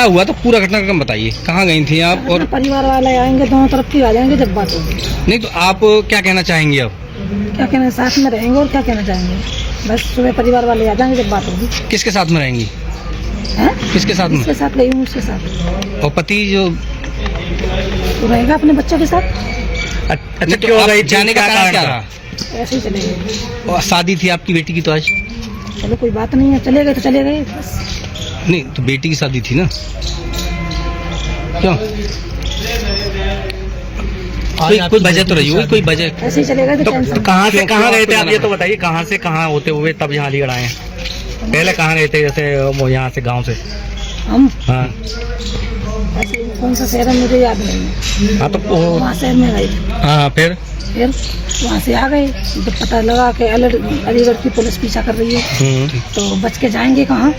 क्या हुआ तो पूरा घटनाक्रम बताइए, कहाँ गई थी आप? और परिवार वाले आएंगे, दोनों तरफ के आ जाएंगे जब बात होगी। नहीं तो आप क्या कहना चाहेंगे अब? क्या कहना, साथ में रहेंगे और क्या कहना चाहेंगे। बस सुबह परिवार वाले आ जाएंगे जब बात होगी। किसके साथ में रहेंगी? हैं? किसके साथ में? उसके साथ गई हूँ, उसके साथ। और पति जो तो रहेगा अपने बच्चों के साथ। अच्छा, तो आप जाने का कारण क्या रहा? ऐसे ही चले गए। और शादी थी आपकी बेटी की तो आज? चलो कोई बात नहीं है, चले गए तो चले गए बस। नहीं तो बेटी की शादी थी ना, क्यों? कोई वजह तो रही होगी, कोई वजह। ऐसे ही चले गए तो टेंशन। कहाँ से कहाँ गए थे आप, ये तो बताइए। कहाँ से कहाँ होते हुए तब यहाँ अलीगढ़ आए हैं? पहले कहाँ गए थे, जैसे वो यहाँ से गांव से? हम हाँ ऐसे कौन सा शहर है मुझे याद नहीं है। हाँ, तो वहाँ शहर में गए थे। हाँ फिर वहाँ से आ गए तो पता लगा कि अलीगढ़ की पुलिस पीछा कर रही है, तो बच के जाएंगे कहाँ,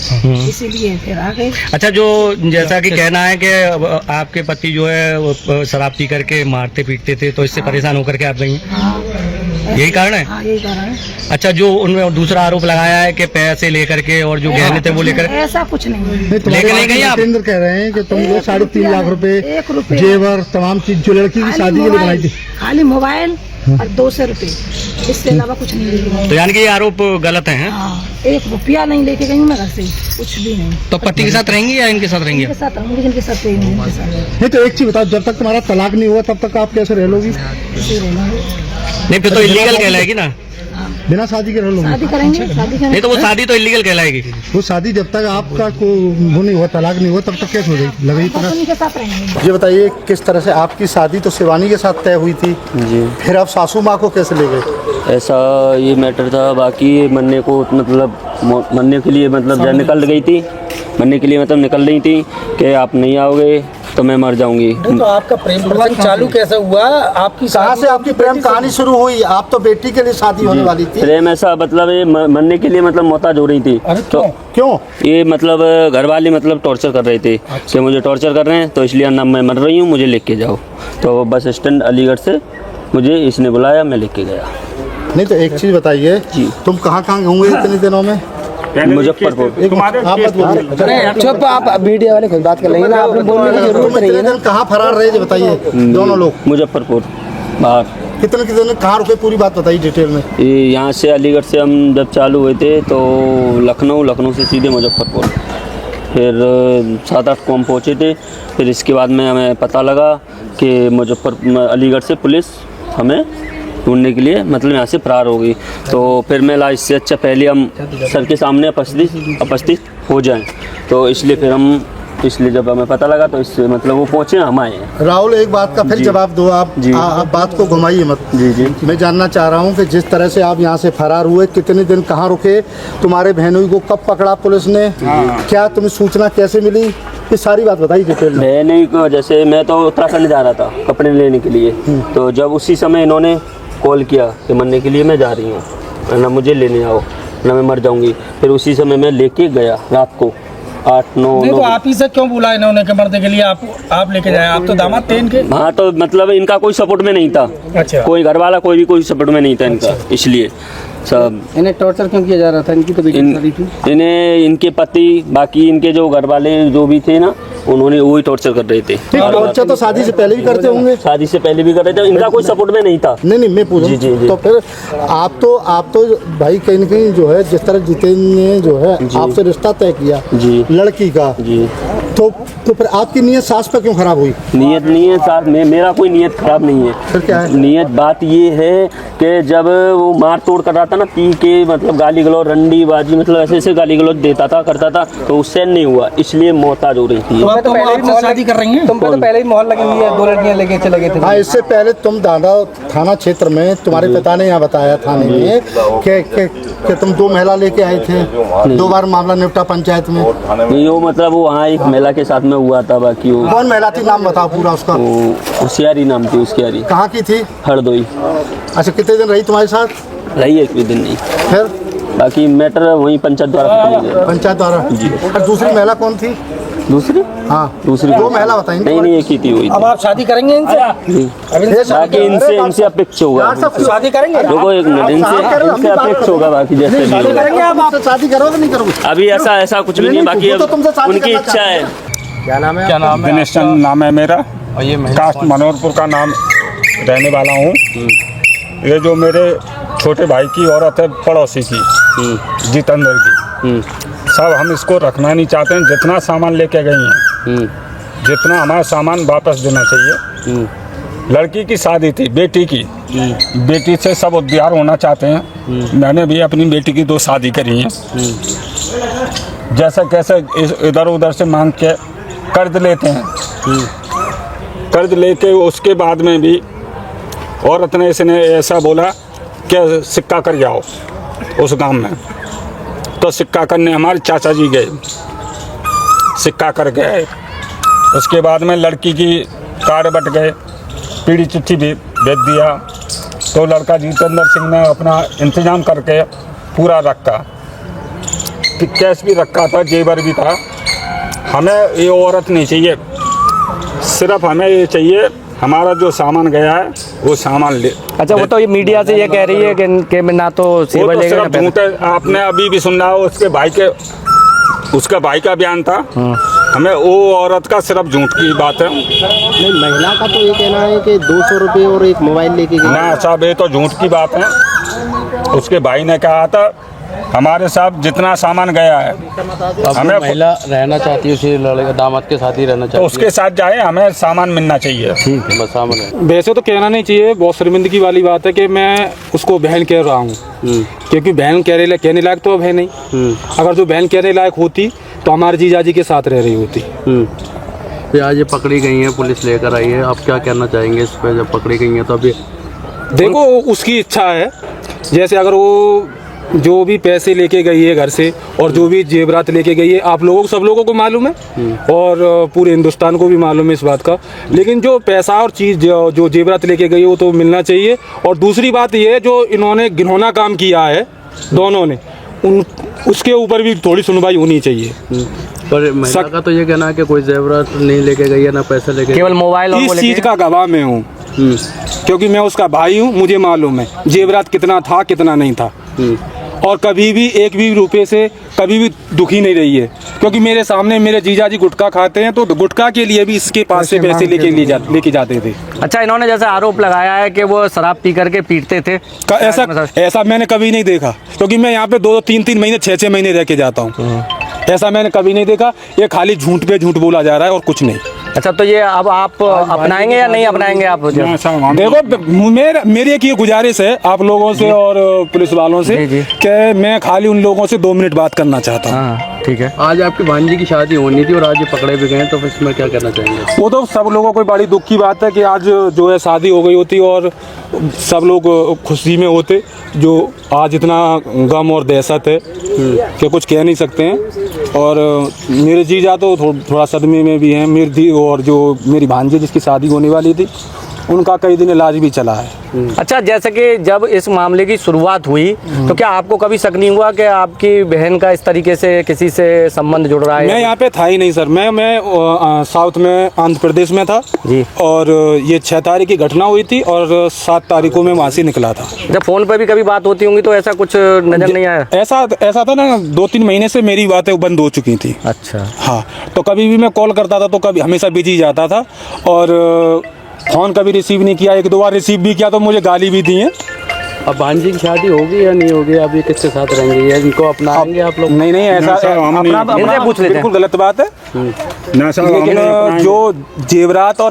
इसीलिए फिर आ गए। अच्छा, जो जैसा कि कहना है कि आपके पति जो है वो शराब पी करके मारते पीटते थे, तो इससे परेशान होकर के आप गई? हाँ, यही कारण है? हाँ, यही कारण है। अच्छा, जो उनमें दूसरा आरोप लगाया है कि पैसे लेकर के और जो गहने थे वो लेकर, ऐसा कुछ नहीं है। लेके नहीं गई आप? जितेंद्र कह रहे हैं कि तुम लोग 3.5 लाख रुपए, 1 रुपया, जेवर, तमाम चीज जो लड़की की शादी के लिए बनाई थी, खाली मोबाइल और 200 रुपए, इससे अलावा कुछ नहीं लेके गई। तो यानी कि ये आरोप गलत है? हाँ, 1 रुपया नहीं लेके गई हूँ मैं घर से, कुछ भी नहीं। तो पति के साथ रहेंगी या इनके साथ रहेंगी? इनके साथ रहूंगी, जिनके साथ रहेंगी उनके साथ। नहीं तो एक चीज बताओ, जब तक तुम्हारा तलाक नहीं हुआ तब तक आप कैसे रह लोगी? इसी रहना है। नहीं फिर तो इलीगल कहलाएगी ना, बिना शादी के रह लोगी? शादी करेंगे, शादी करेंगे। नहीं तो वो शादी तो इलीगल कहलाएगी। वो शादी जब तक आपका वो नहीं हुआ, तलाक नहीं हुआ, तब तक कैसे हो जाएगी? लगेगी बस उनके साथ रहेंगे। ये बताइए, किस तरह से आपकी शादी तो शिवानी के साथ तय हुई थी जी, फिर आप सासू माँ को कैसे ले गए? ऐसा ये मैटर था। बाकी मरने को मतलब मरने के लिए मतलब जब निकल गई थी, मरने के लिए मतलब निकल रही थी कि आप नहीं आओगे तो मैं मर जाऊंगी। तो आपका प्रेम प्रसंग चालू कैसे हुआ? आपकी कहाँ से आपकी प्रेम कहानी शुरू हुई? आप तो बेटी के लिए शादी होने वाली थी। प्रेम ऐसा मतलब ये मरने के लिए मतलब मोहताज हो रही थी। तो क्यों? ये मतलब घर वाले मतलब टॉर्चर कर रहे थे कि मुझे टॉर्चर कर रहे हैं, तो इसलिए ना मैं मर रही हूँ, मुझे लेके जाओ। तो बस स्टैंड अलीगढ़ से मुझे इसने बुलाया, मैं लेके गया। नहीं तो एक चीज बताइए, तुम कहाँ कहाँ घूमे इतने दिनों में? मुजफ्फरपुर। आप मत बोलिए। चुप, आप मीडिया वाले खुद बात कर लेंगे ना, आपने बोलने की जरूरत नहीं है ना। कहाँ फरार रहे बताइए दोनों लोग? मुजफ्फरपुर बाहर। कितने कितने कहाँ रुके, पूरी बात बताइए डिटेल में। ये यहाँ से अलीगढ़ से हम जब चालू हुए थे तो लखनऊ से सीधे मुजफ्फरपुर, फिर 7-8 को हम पहुँचे थे। फिर इसके बाद में हमें पता लगा कि अलीगढ़ से पुलिस हमें ढूंढने के लिए मतलब यहाँ से फरार हो गई। तो फिर मैं इससे अच्छा पहले हम सर के सामने उपस्थित हो जाएं, तो इसलिए फिर हम जब हमें पता लगा तो इससे मतलब वो पहुँचे, हम आए हैं। राहुल, एक बात का फिर जवाब दो आप। आप बात को घुमाइए मत। जी। मैं जानना चाह रहा हूँ कि जिस तरह से आप यहाँ से फरार हुए, कितने दिन कहाँ रुके, तुम्हारे बहनोई को कब पकड़ा पुलिस ने, क्या तुम्हें सूचना कैसे मिली, ये सारी बात बताइए डिटेल में। बहनोई को जैसे मैं तो उत्तराखंड जा रहा था कपड़े लेने के लिए, तो जब उसी समय इन्होंने कॉल किया कि मरने के लिए मैं जा रही हूँ, ना मुझे लेने आओ, ना मैं मर जाऊँगी। फिर उसी समय मैं लेके गया रात को 8-9। तो आप ही से क्यों बुलाया इन्होंने कि मरने के लिए आप लेके जाए? आप तो दामाद थे इनके। हाँ, तो मतलब इनका कोई सपोर्ट में नहीं था। अच्छा। कोई घर वाला कोई सपोर्ट में नहीं था इनका। इसलिए सब इन्हें टॉर्चर क्यों किया जा रहा था? इनकी तो बेटी थी। इन्हें इनके पति, बाकी इनके जो घर वाले जो भी थे ना, उन्होंने वही टॉर्चर कर रहे थे। टॉर्चर तो शादी से पहले भी करते होंगे। शादी से पहले भी कर रहे थे, इनका कोई सपोर्ट में नहीं था। नहीं मैं पूछ। जी। तो फिर आप तो भाई कहीं न कहीं जो है, जिस तरह जितेंद्र ने जो है आपसे रिश्ता तय किया जी लड़की का, जी, तो फिर आपकी नीयत सास पर क्यों खराब हुई? नियत नहीं है साथ में, मेरा कोई नियत खराब नहीं है। फिर क्या है? नियत बात ये है कि जब वो मार तोड़ कर रहा था ना, पी के मतलब गाली गलौज, रंडी बाजी, मतलब ऐसे गाली गलौज देता था, करता था, तो उससे नहीं हुआ, इसलिए मोहताज हो रही थी। तो पहले शादी कर रही हैं? तुम तो पहले ही मोहर लगी हुई है, 2 लड़कियां लेके चले गए थे। हाँ, इससे पहले तुम दादा थाना क्षेत्र में, तुम्हारे पिता ने यहाँ बताया थाने में कि तुम 2 महिला लेके आए थे, 2 बार मामला निपटा पंचायत में। नहीं, वो मतलब वो वहाँ एक महिला के साथ में हुआ था। बाकी वो कौन महिला थी, नाम बताओ पूरा उसका। होशियारी नाम थी उसकी। यारी कहाँ की थी? हरदोई। अच्छा, कितने दिन रही तुम्हारे साथ? रही एक भी दिन नहीं। फिर बाकी मैटर वहीं पंचायत द्वारा। पंचायत द्वारा जी। और दूसरी महिला कौन थी? दूसरी? हाँ, दूसरी 2 महिला बताएंगे। नहीं, एक ही थी वही। अब आप शादी करेंगे इनसे? बाकी इनसे अपेक्ष होगा। शादी करेंगे? देखो एक मिनट, इनसे अपेक्ष होगा। बाकी जैसे भी शादी करेंगे आप? शादी करोगे नहीं करोगे? अभी ऐसा कुछ भी नहीं, बाकी उनकी इच्छा है। क्या नाम है? दिनेश चंद नाम है मेरा। और ये कास्ट मनोहरपुर का नाम रहने वाला हूँ। ये जो मेरे छोटे भाई की औरत है पड़ोसी की, जितेंद्र की, सब हम इसको रखना नहीं चाहते हैं। जितना सामान लेके गई हैं, जितना हमारा सामान वापस देना चाहिए। लड़की की शादी थी, बेटी की, बेटी से सब उद्धार होना चाहते हैं। मैंने भी अपनी बेटी की 2 शादी करी हैं। जैसा कैसे इधर उधर से मांग के कर्ज लेते हैं। कर्ज लेके उसके बाद में भी औरत ने इसने ऐसा बोला कि सिक्का कर जाओ उस गांव में। तो सिक्का करने हमारे चाचा जी गए, सिक्का कर गए। उसके बाद में लड़की की कार्ड बट गए, पीढ़ी चिट्ठी भी भेज दिया। तो लड़का जितेंद्र सिंह ने अपना इंतजाम करके पूरा रखा, कैश भी रखा था, जेवर भी था। हमें ये औरत नहीं चाहिए, सिर्फ हमें ये चाहिए हमारा जो सामान गया है वो सामान ले। अच्छा, वो तो ये मीडिया से ये कह रही है कि ना तो वो सेवा तो लेगा ना सिर्फ पैसा। झूठ है। आपने अभी भी सुना हो उसके भाई का बयान था। हमें वो औरत का सिर्फ झूठ की बात है। नहीं, महिला का तो ये कहना है कि 200 रुपये और एक मोबाइल लेके गई। ना साहब, ये तो झूठ की बात है। उसके भाई ने कहा था हमारे साथ जितना सामान गया है, हमें महिला रहना चाहती है, उसी लड़के दामाद के साथ ही रहना तो चाहती उसके साथ जाए, हमें सामान मिलना चाहिए। ठीक है, बस सामान है। वैसे तो कहना नहीं चाहिए, बहुत शर्मिंदगी वाली बात है कि मैं उसको बहन कह रहा हूँ, क्योंकि बहन कहने लायक तो अब है नहीं। अगर जो बहन कहने लायक होती तो हमारे जीजाजी के साथ रह रही होती। तो आज ये पकड़ी गई है, पुलिस लेकर आई है, आप क्या कहना चाहेंगे इस पर? जब पकड़ी गई है तो अभी देखो उसकी इच्छा है, जैसे अगर वो जो भी पैसे लेके गई है घर से और जो भी जेवरात लेके गई है, आप लोगों को, सब लोगों को मालूम है और पूरे हिंदुस्तान को भी मालूम है इस बात का। लेकिन जो पैसा और चीज़ जो जेवरात लेके गई है वो तो मिलना चाहिए। और दूसरी बात ये है, जो इन्होंने घिनौना काम किया है दोनों ने, उसके ऊपर भी थोड़ी सुनवाई होनी चाहिए। पर महिला का तो ये कहना है कि कोई जेवरात नहीं लेके गई है, ना पैसा लेके, केवल मोबाइल। इस चीज़ का गवाह मैं हूँ, क्योंकि मैं उसका भाई हूँ, मुझे मालूम है जेवरात कितना था कितना नहीं था। और कभी भी एक भी रुपए से कभी भी दुखी नहीं रही है, क्योंकि मेरे सामने मेरे जीजा जी गुटखा खाते हैं, तो गुटखा के लिए भी इसके पास से पैसे लेके जाते थे। अच्छा, इन्होंने जैसे आरोप लगाया है कि वो शराब पी करके पीटते थे, ऐसा मैंने कभी नहीं देखा, क्योंकि मैं यहाँ पे 2-3 महीने 6 महीने रह के जाता हूँ। ऐसा मैंने कभी नहीं देखा। ये खाली झूठ पे झूठ बोला जा रहा है और कुछ नहीं। अच्छा, तो ये अब आप अपनाएंगे या नहीं अपनाएंगे? आप देखो, मेरी एक ये गुजारिश है आप लोगों से और पुलिस वालों से कि मैं खाली उन लोगों से 2 मिनट बात करना चाहता हूँ। ठीक है। आज आपकी भांजी की शादी होनी थी और आज ये पकड़े भी गए, तो इसमें क्या कहना चाहेंगे? वो तो सब लोगों को बड़ी दुख की बात है कि आज जो है शादी हो गई होती और सब लोग खुशी में होते। जो आज इतना गम और दहशत है कि कुछ कह नहीं सकते हैं। और मेरे जीजा तो थोड़ा सदमे में भी हैं। मेरी और जो मेरी भांजी जिसकी शादी होने वाली थी, उनका कई दिन इलाज भी चला है। अच्छा, जैसे कि जब इस मामले की शुरुआत हुई तो क्या आपको कभी शक नहीं हुआ कि आपकी बहन का इस तरीके से किसी से संबंध जुड़ रहा है? मैं यहाँ पे था ही नहीं सर। मैं साउथ में आंध्र प्रदेश में था जी। और ये 6 तारीख की घटना हुई थी और 7 तारीख को मैं वहाँ से निकला था। जब फोन पर भी कभी बात होती होंगी तो ऐसा कुछ नजर नहीं आया? ऐसा था ना, 2-3 महीने से मेरी बातें बंद हो चुकी थी। अच्छा। हाँ, तो कभी भी मैं कॉल करता था तो कभी हमेशा बिजी जाता था और फ़ोन कभी रिसीव नहीं किया। 1-2 बार रिसीव भी किया तो मुझे गाली भी दी है। अब भांजी की शादी होगी या नहीं होगी? अब ये किसके साथ रहेंगे? इनको अपनाएंगे आप लोग? नहीं, ऐसा अपना बिल्कुल गलत बात है। लेकिन जो जेवरात और